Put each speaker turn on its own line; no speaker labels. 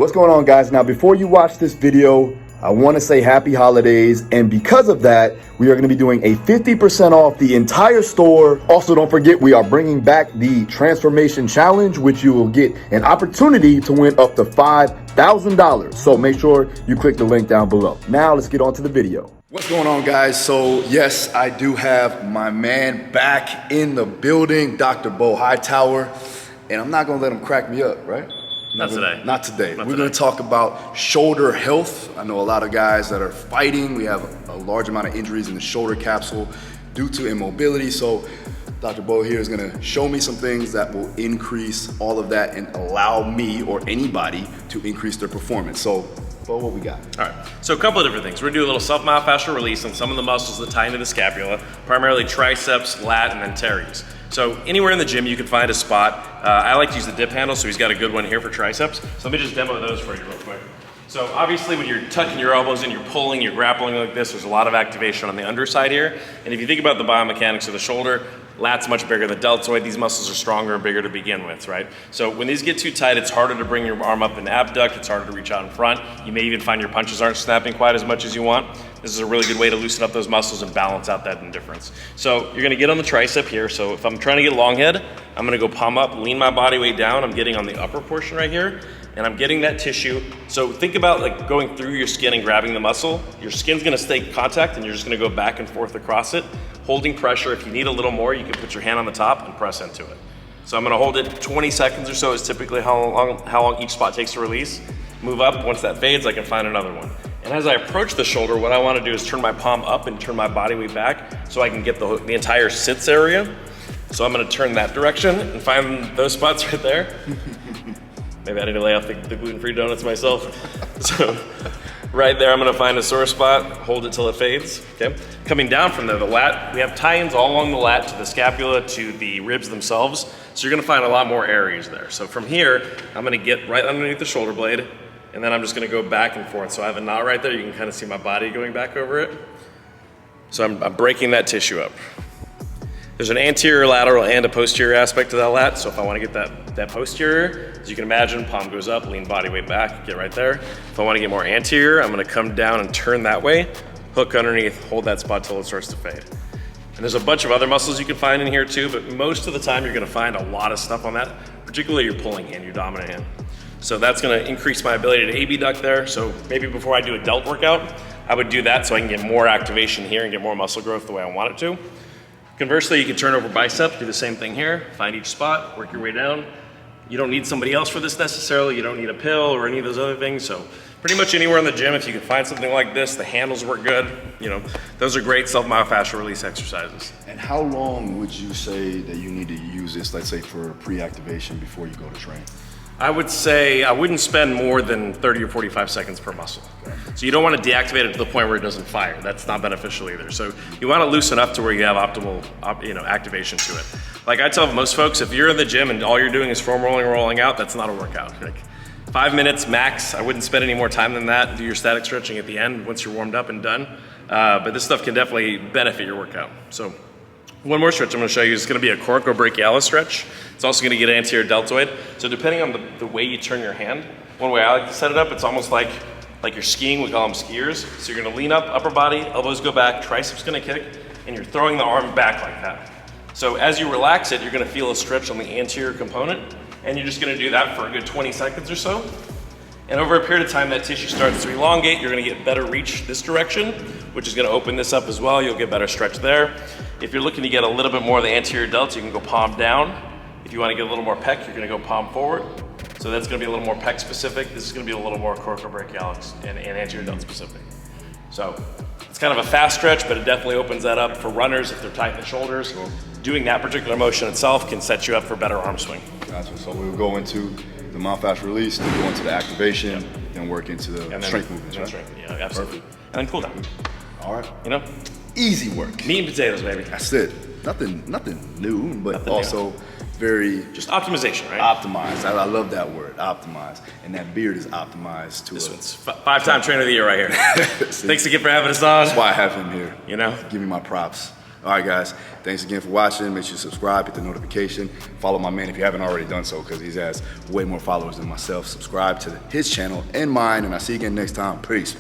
What's going on, guys? Now, before you watch this video, I want to say happy holidays, and because of that, we are going to be doing a 50% off the entire store. Also, don't forget, we are bringing back the Transformation Challenge, which you will get an opportunity to win up to $5,000. So make sure you click the link down below. Now, let's get on to the video. What's going on, guys? So yes, I do have my man back in the building, Dr. Beau Hightower, and I'm not going to let him crack me up, right?
Not today.
Not today. We're going to talk about shoulder health. I know a lot of guys that are fighting. We have a large amount of injuries in the shoulder capsule due to immobility. So Dr. Beau here is going to show me some things that will increase all of that and allow me or anybody to increase their performance. So Beau, what we got?
All right, so a couple of different things. We're gonna do a little self-myofascial release on some of the muscles that tie into the scapula, primarily triceps, lat, and then teres. So anywhere in the gym you can find a spot. I like to use the dip handle, so he's got a good one here for triceps. So let me just demo those for you real quick. So obviously when you're tucking your elbows in, you're pulling, you're grappling like this, there's a lot of activation on the underside here. And if you think about the biomechanics of the shoulder, lat's much bigger than the deltoid. These muscles are stronger and bigger to begin with, right? So when these get too tight, it's harder to bring your arm up and abduct. It's harder to reach out in front. You may even find your punches aren't snapping quite as much as you want. This is a really good way to loosen up those muscles and balance out that indifference. So you're gonna get on the tricep here. So if I'm trying to get long head, I'm gonna go palm up, lean my body weight down. I'm getting on the upper portion right here, and I'm getting that tissue. So think about like going through your skin and grabbing the muscle. Your skin's gonna stay in contact and you're just gonna go back and forth across it, holding pressure. If you need a little more, you can put your hand on the top and press into it. So I'm gonna hold it 20 seconds or so is typically how long each spot takes to release. Move up, once that fades, I can find another one. And as I approach the shoulder, what I wanna do is turn my palm up and turn my body weight back so I can get the entire sits area. So I'm gonna turn that direction and find those spots right there. Maybe I need to lay off the gluten-free donuts myself. So right there, I'm gonna find a sore spot, hold it till it fades, okay? Coming down from there, the lat, we have tie-ins all along the lat to the scapula to the ribs themselves. So you're gonna find a lot more areas there. So from here, I'm gonna get right underneath the shoulder blade, and then I'm just gonna go back and forth. So I have a knot right there. You can kind of see my body going back over it. So I'm breaking that tissue up. There's an anterior, lateral, and a posterior aspect to that lat. So if I want to get that posterior, as you can imagine, palm goes up, lean body weight back, get right there. If I want to get more anterior, I'm going to come down and turn that way, hook underneath, hold that spot till it starts to fade. And there's a bunch of other muscles you can find in here too, but most of the time you're going to find a lot of stuff on that, particularly your pulling hand, your dominant hand. So that's going to increase my ability to abduct there. So maybe before I do a delt workout, I would do that so I can get more activation here and get more muscle growth the way I want it to. Conversely, you can turn over bicep, do the same thing here, find each spot, work your way down. You don't need somebody else for this necessarily. You don't need a pill or any of those other things. So pretty much anywhere in the gym, if you can find something like this, the handles work good. You know, those are great self-myofascial release exercises.
And how long would you say that you need to use this, let's say for pre-activation before you go to train?
I would say I wouldn't spend more than 30 or 45 seconds per muscle. Okay. So you don't want to deactivate it to the point where it doesn't fire. That's not beneficial either. So you want to loosen up to where you have optimal activation to it. Like I tell most folks, if you're in the gym and all you're doing is foam rolling and rolling out, that's not a workout. Like 5 minutes max. I wouldn't spend any more time than that. Do your static stretching at the end once you're warmed up and done. But this stuff can definitely benefit your workout. So one more stretch I'm going to show you is going to be a coracobrachialis stretch. It's also going to get anterior deltoid. So depending on the way you turn your hand, one way I like to set it up, it's almost like you're skiing. We call them skiers. So you're going to lean up, upper body, elbows go back, triceps going to kick, and you're throwing the arm back like that. So as you relax it, you're going to feel a stretch on the anterior component, and you're just going to do that for a good 20 seconds or so. And over a period of time, that tissue starts to elongate. You're going to get better reach this direction, which is going to open this up as well. You'll get better stretch there. If you're looking to get a little bit more of the anterior delts, you can go palm down. If you want to get a little more pec, you're going to go palm forward. So that's going to be a little more pec specific. This is going to be a little more coracobrachialis and anterior delt specific. So it's kind of a fast stretch, but it definitely opens that up for runners if they're tight in the shoulders. Doing that particular motion itself can set you up for better arm swing.
Gotcha. So we'll go into the myofascial release, then go into the activation, then work into the strength movements, right?
Strength, yeah, absolutely. Perfect. And then cool down.
All right.
You know?
Easy work.
Meat and potatoes, baby.
That's it. Nothing new, but nothing also very...
Just optimization, right?
Optimized. I love that word, optimized. And that beard is optimized to
this one's five-time trainer of the year right here. Thanks again for having us on.
That's why I have him here.
You know?
Give me my props. All right, guys, thanks again for watching. Make sure you subscribe, hit the notification. Follow my man if you haven't already done so, because he has way more followers than myself. Subscribe to his channel and mine, and I'll see you again next time. Peace.